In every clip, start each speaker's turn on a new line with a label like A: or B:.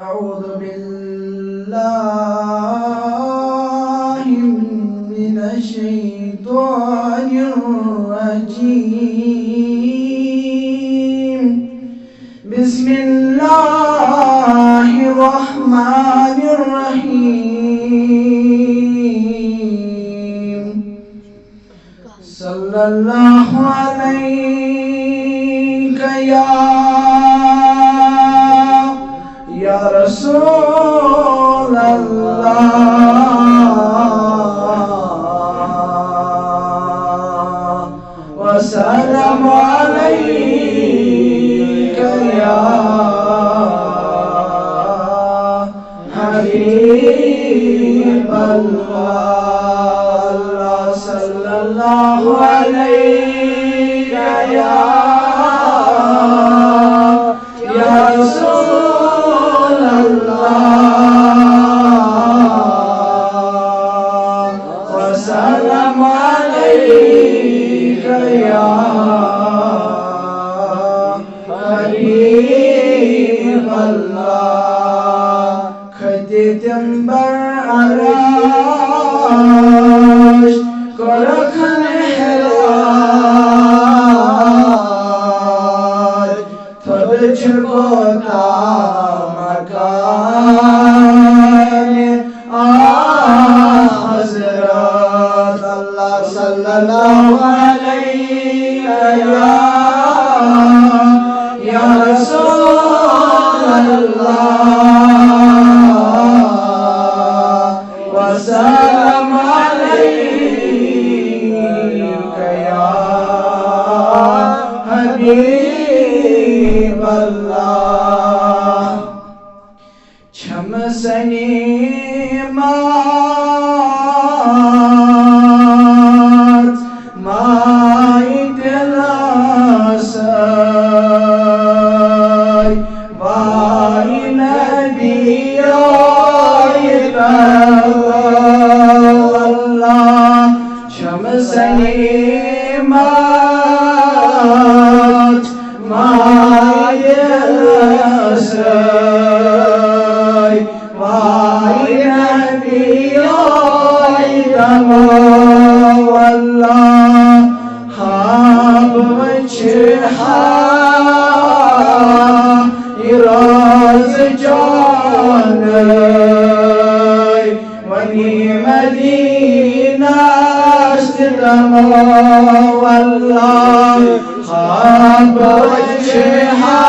A: أعوذ بالله من الشيطان الرجيم. بسم الله الرحمن الرحيم. صلى الله عليك يا رسول الله، وسلام عليك يا حبيب الله. صلى الله عليك يا رسول الله، وسلام عليك يا حبيب الله. خدتمبر عراش كرخن حراج تدچكوتا مكان حضرت الله. صلى الله عليك يا رسول الله، وسلام عليك يا حبيب الله. شمسني مات مايت الاساي باي نبي الله. شمسني مات مايت الاساي باي نبي والله. حاب وجهها يراز جاني وني مدينة استدما والله. حاب وجهها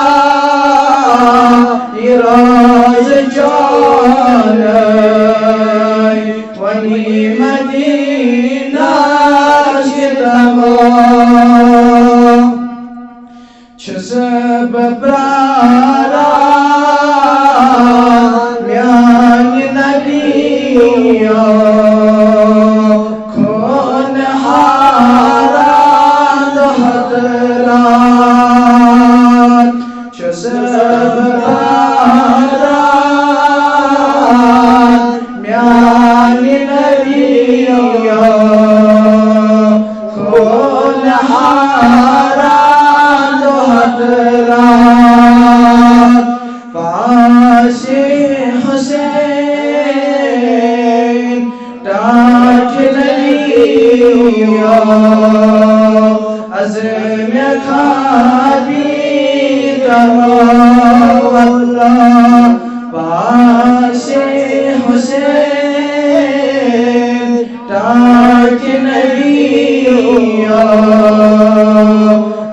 A: يراز جاني وني مدينة استدما. چسب برارا میان نبیو کن حاران حضرات. چسب برارا میان نبیو کن حاران حضرات. فاشی حسین تاج نبیو عزم کھابی دما والله. فاشی حسین تاج نبیو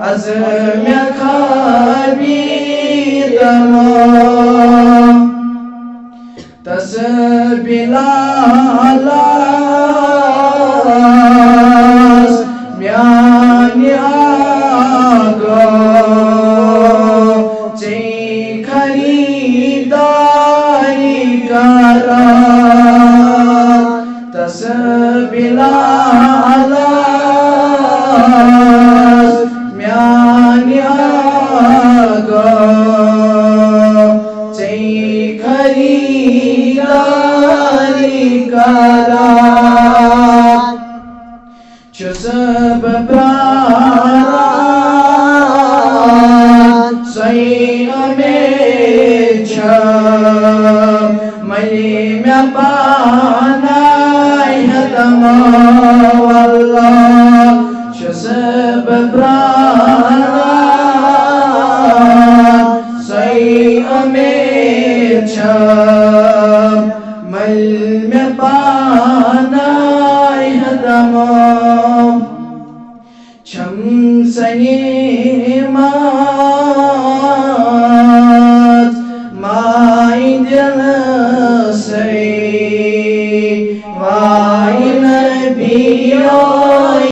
A: عزم کھابی تسبیلالاس میانی آگا چی خریداری کرد. تسبیلالاس میانی آگا چی خریداری کرد. چسب براران سیم چه panai hatamo Allah shasab bran say amecha mal me panai